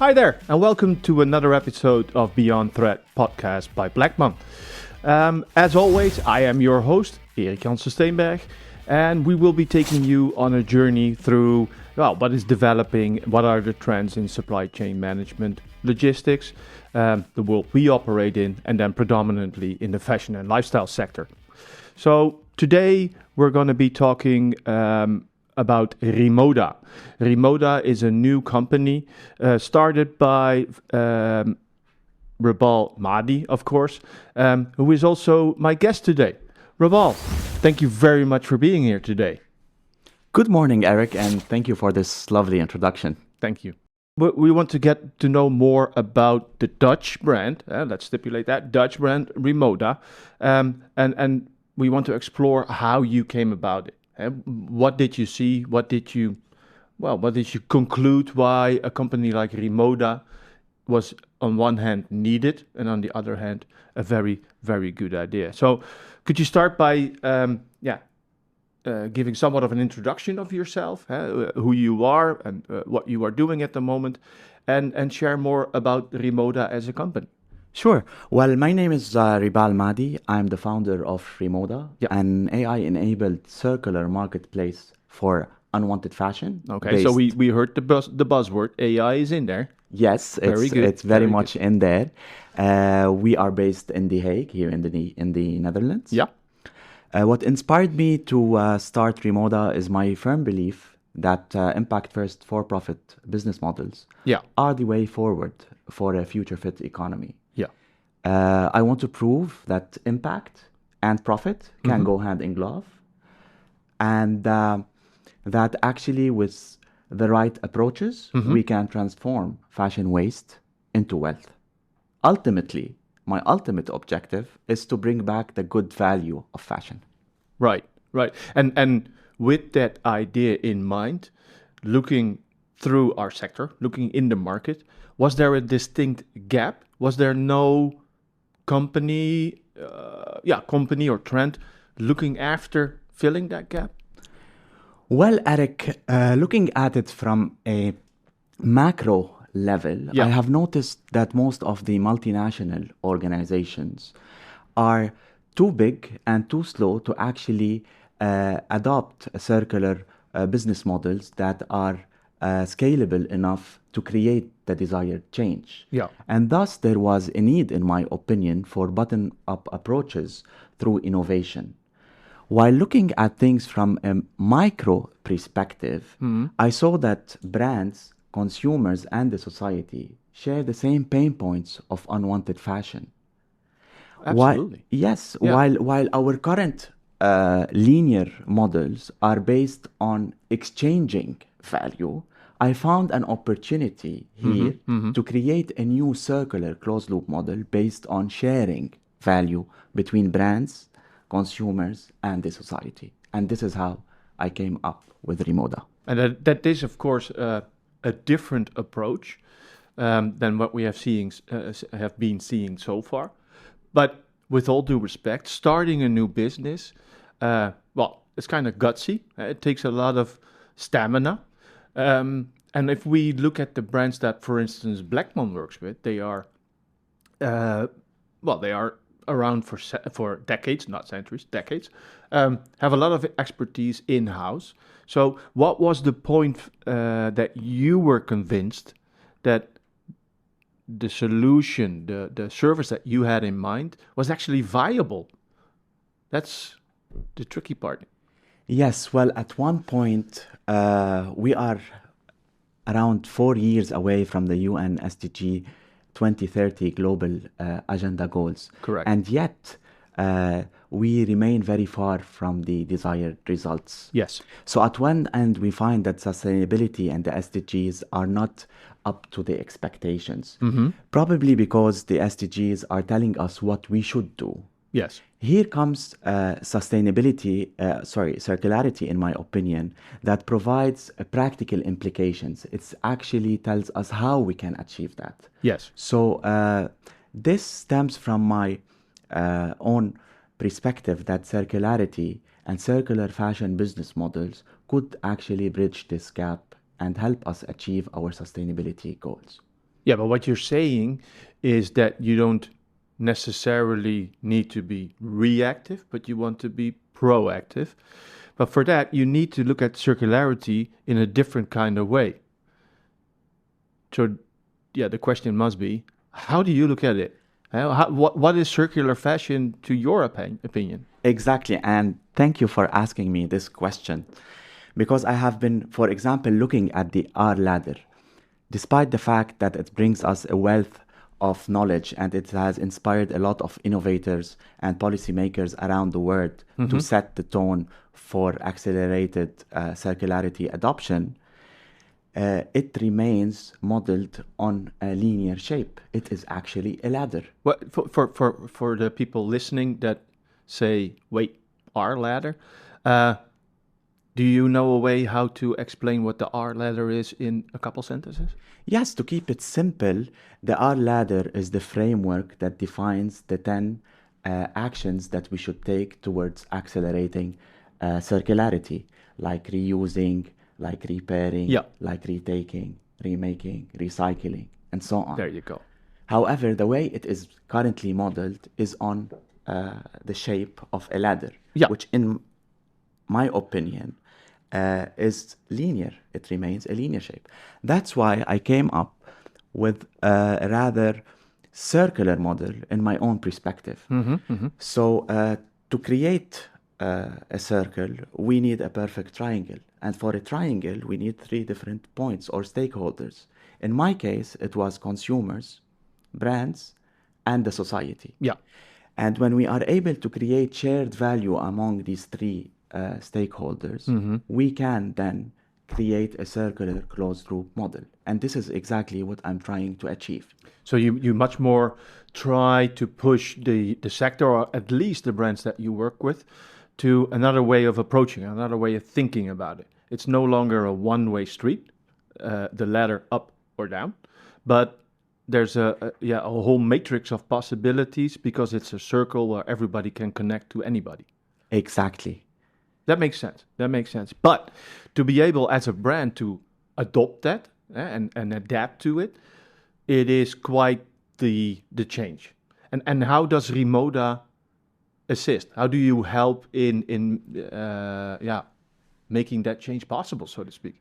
Hi there, and welcome to another episode of Beyond Threat podcast by Bleckmann. As always, I am your host, Erik Janssen Steenberg, and we will be taking you on a journey through what is developing, what are the trends in supply chain management, logistics, the world we operate in, and then predominantly in the fashion and lifestyle sector. So today we're going to be talking about Rimoda. Rimoda is a new company started by Ribal Mahdi, of course, who is also my guest today. Ribal, thank you very much for being here today. Good morning, Erik, and thank you for this lovely introduction. Thank you. We want to get to know more about the Dutch brand, let's stipulate that, Dutch brand Rimoda, and we want to explore how you came about it. What did you see? What did you conclude why a company like Rimoda was on one hand needed and on the other hand a very, very good idea? So could you start by giving somewhat of an introduction of yourself, who you are and what you are doing at the moment, and share more about Rimoda as a company? Sure. Well, my name is Ribal Mahdi. I'm the founder of Rimoda, an AI-enabled circular marketplace for unwanted fashion. Okay, so we heard the buzzword AI is in there. Yes, it's very much in there. We are based in The Hague, here in the Netherlands. Yeah. What inspired me to start Rimoda is my firm belief that impact-first for-profit business models are the way forward for a future-fit economy. I want to prove that impact and profit can go hand in glove, and that actually with the right approaches, we can transform fashion waste into wealth. Ultimately, my ultimate objective is to bring back the good value of fashion. Right. And with that idea in mind, looking through our sector, looking in the market, was there a distinct gap? Was there no company or trend looking after filling that gap? Well, Erik, looking at it from a macro level, I have noticed that most of the multinational organizations are too big and too slow to actually adopt circular business models that are scalable enough to create the desired change. And thus there was a need, in my opinion, for bottom-up approaches through innovation. While looking at things from a micro perspective, I saw that brands, consumers, and the society share the same pain points of unwanted fashion. Absolutely. While our current linear models are based on exchanging value, I found an opportunity here to create a new circular closed-loop model based on sharing value between brands, consumers, and the society. And this is how I came up with Rimoda. And that is, of course, a different approach than what we have been seeing so far. But with all due respect, starting a new business, it's kind of gutsy. It takes a lot of stamina. And if we look at the brands that, for instance, Bleckmann works with, they are around for decades, not centuries, decades, have a lot of expertise in-house. So what was the point that you were convinced that the solution, the service that you had in mind was actually viable? That's the tricky part. Yes, well, at one point, we are around 4 years away from the UN SDG 2030 global agenda goals. Correct. And yet, we remain very far from the desired results. Yes. So at one end, we find that sustainability and the SDGs are not up to the expectations. Probably because the SDGs are telling us what we should do. Yes. Here comes circularity, in my opinion, that provides practical implications. It actually tells us how we can achieve that. Yes. So this stems from my own perspective that circularity and circular fashion business models could actually bridge this gap and help us achieve our sustainability goals. Yeah, but what you're saying is that you don't necessarily need to be reactive, but you want to be proactive. But for that, you need to look at circularity in a different kind of way. So, yeah, the question must be, how do you look at it? What is circular fashion to your opinion? Exactly. And thank you for asking me this question. Because I have been, for example, looking at the R ladder. Despite the fact that it brings us a wealth of knowledge and it has inspired a lot of innovators and policymakers around the world to set the tone for accelerated circularity adoption, it remains modeled on a linear shape. It is actually a ladder. What for the people listening that say, wait, R ladder? Do you know a way how to explain what the R ladder is in a couple sentences? Yes, to keep it simple, the R ladder is the framework that defines the 10 actions that we should take towards accelerating circularity, like reusing, like repairing, like retaking, remaking, recycling, and so on. There you go. However, the way it is currently modeled is on the shape of a ladder, which in my opinion is linear. It remains a linear shape. That's why I came up with a rather circular model in my own perspective. So to create a circle, we need a perfect triangle. And for a triangle, we need 3 different points or stakeholders. In my case, it was consumers, brands, and the society. Yeah. And when we are able to create shared value among these 3 stakeholders, we can then create a circular closed loop model. And this is exactly what I'm trying to achieve. So you much more try to push the sector, or at least the brands that you work with, to another way of approaching, another way of thinking about it. It's no longer a one-way street, the ladder up or down, but there's a whole matrix of possibilities because it's a circle where everybody can connect to anybody. Exactly. That makes sense. But to be able as a brand to adopt that and adapt to it, it is quite the change. And how does Rimoda assist? How do you help in making that change possible, so to speak?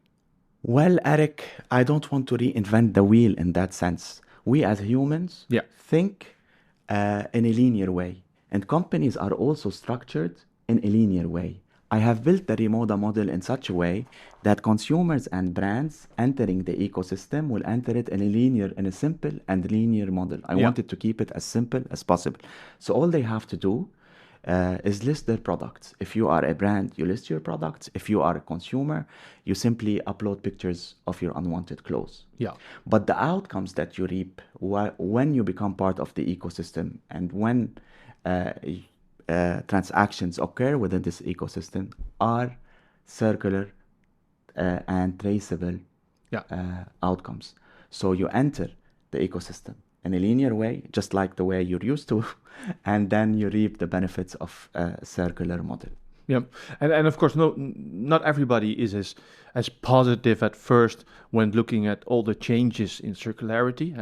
Well, Erik, I don't want to reinvent the wheel in that sense. We as humans think in a linear way, and companies are also structured in a linear way. I have built the Rimoda model in such a way that consumers and brands entering the ecosystem will enter it in a simple and linear model. I wanted to keep it as simple as possible. So all they have to do is list their products. If you are a brand, you list your products. If you are a consumer, you simply upload pictures of your unwanted clothes. Yeah. But the outcomes that you reap when you become part of the ecosystem and when transactions occur within this ecosystem are circular and traceable outcomes. So you enter the ecosystem in a linear way, just like the way you're used to, and then you reap the benefits of a circular model. Yeah, and of course, not everybody is as positive at first when looking at all the changes in circularity.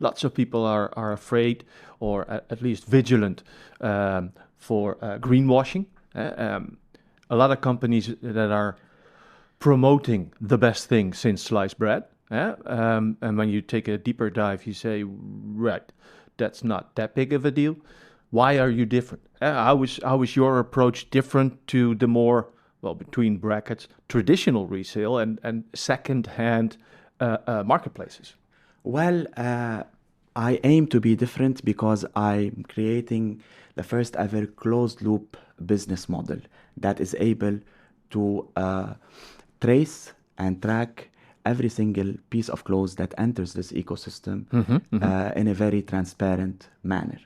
Lots of people are afraid, or at least vigilant, for greenwashing. A lot of companies that are promoting the best thing since sliced bread. And when you take a deeper dive, you say, right, that's not that big of a deal. Why are you different? How is your approach different to the more, well, between brackets, traditional resale and second-hand marketplaces? Well, I aim to be different because I'm creating the first ever closed loop business model that is able to trace and track every single piece of clothes that enters this ecosystem in a very transparent manner.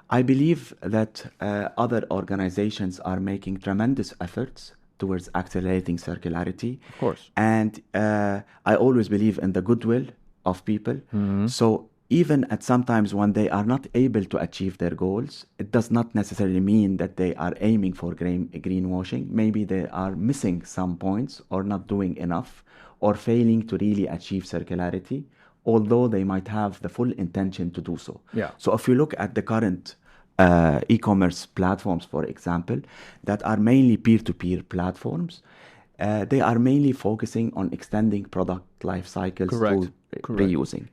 I believe that other organizations are making tremendous efforts towards accelerating circularity. Of course. And I always believe in the goodwill of people. So even at sometimes when they are not able to achieve their goals, it does not necessarily mean that they are aiming for greenwashing. Maybe they are missing some points or not doing enough or failing to really achieve circularity although they might have the full intention to do so. Yeah. So if you look at the current e-commerce platforms, for example, that are mainly peer-to-peer platforms, they are mainly focusing on extending product life cycles through reusing.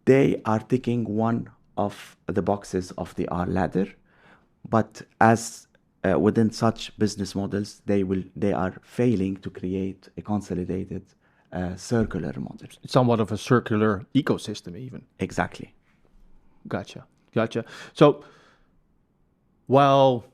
They are ticking one of the boxes of the R ladder, but as within such business models, they are failing to create a consolidated circular model. Somewhat of a circular ecosystem, even. Exactly. Gotcha. So, while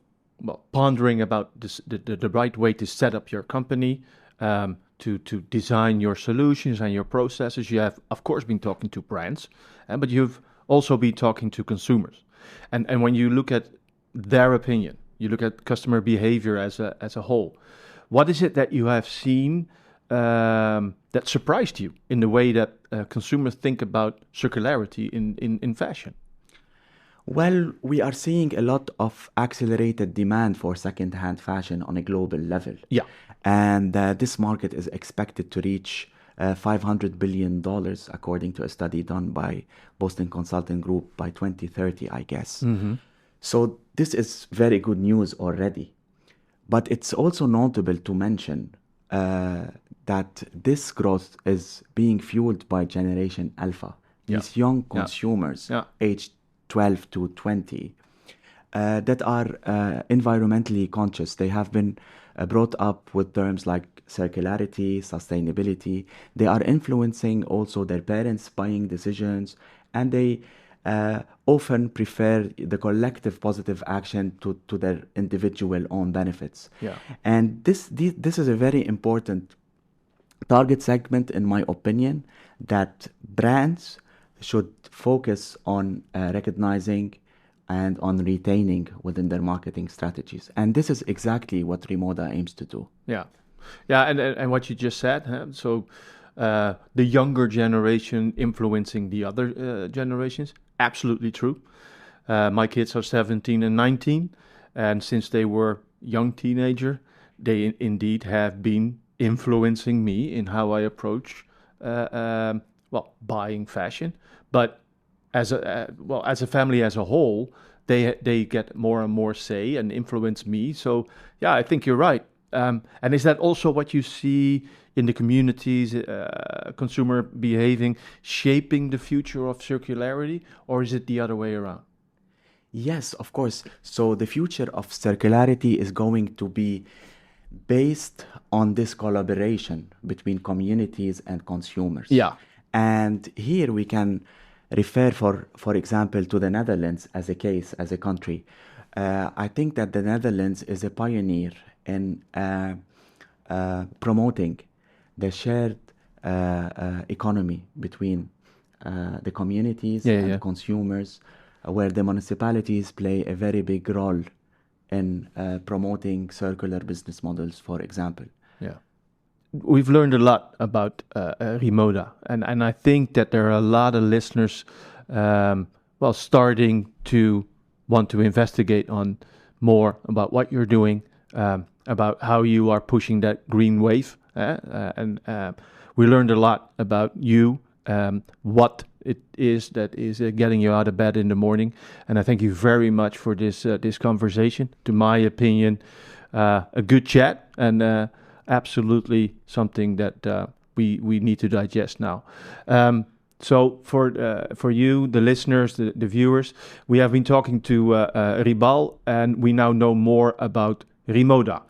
pondering about this, the right way to set up your company, to design your solutions and your processes, you have, of course, been talking to brands, but you've also been talking to consumers. And when you look at their opinion, you look at customer behavior as a whole, what is it that you have seen that surprised you in the way that consumers think about circularity in fashion? Well, we are seeing a lot of accelerated demand for second-hand fashion on a global level. Yeah. And this market is expected to reach $500 billion, according to a study done by Boston Consulting Group by 2030, I guess. Mm-hmm. So this is very good news already. But it's also notable to mention that this growth is being fueled by Generation Alpha, these young consumers aged 12 to 20 that are environmentally conscious. They have been brought up with terms like circularity, sustainability. They are influencing also their parents' buying decisions, and they often prefer the collective positive action to their individual own benefits. Yeah. And this is a very important target segment, in my opinion, that brands should focus on recognizing and on retaining within their marketing strategies. And this is exactly what Rimoda aims to do. Yeah, and what you just said, so the younger generation influencing the other generations, absolutely true. My kids are 17 and 19, and since they were young teenager, they indeed have been influencing me in how I approach buying fashion. But as a family as a whole, they get more and more say and influence me. So yeah, I think you're right. And is that also what you see in the communities, consumer behaving, shaping the future of circularity, or is it the other way around? Yes, of course. So the future of circularity is going to be based on this collaboration between communities and consumers. Yeah. And here we can refer, for example, to the Netherlands as a case, as a country. I think that the Netherlands is a pioneer in promoting the shared economy between the communities and consumers, where the municipalities play a very big role in promoting circular business models, for example. Yeah. We've learned a lot about Rimoda, and I think that there are a lot of listeners, starting to want to investigate on more about what you're doing, about how you are pushing that green wave, and we learned a lot about you, what it is that is getting you out of bed in the morning, and I thank you very much for this conversation. To my opinion, a good chat, and absolutely something that we need to digest now. So for you, the listeners, the viewers, we have been talking to Ribal, and we now know more about Rimoda.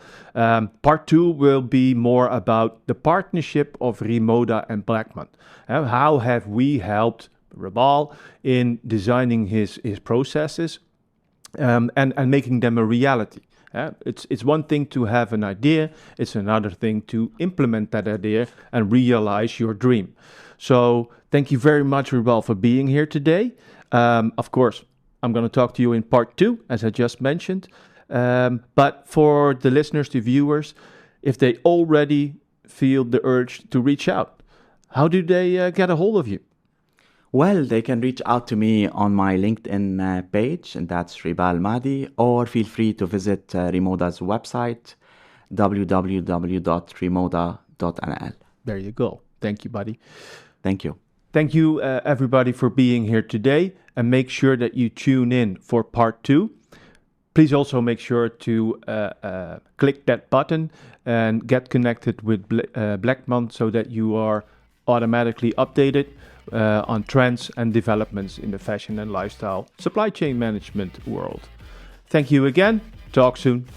Part 2 will be more about the partnership of Rimoda and Bleckmann. How have we helped Ribal in designing his processes and making them a reality? It's one thing to have an idea, it's another thing to implement that idea and realize your dream. So thank you very much, Ribal, for being here today. Of course, I'm going to talk to you in part 2, as I just mentioned. But for the listeners, the viewers, if they already feel the urge to reach out, how do they get a hold of you? Well, they can reach out to me on my LinkedIn page, and that's Ribal Mahdi, or feel free to visit Rimoda's website, www.rimoda.nl. There you go. Thank you, buddy. Thank you. Thank you, everybody, for being here today, and make sure that you tune in for part 2. Please also make sure to click that button and get connected with Bleckmann so that you are automatically updated on trends and developments in the fashion and lifestyle supply chain management world. Thank you again. Talk soon.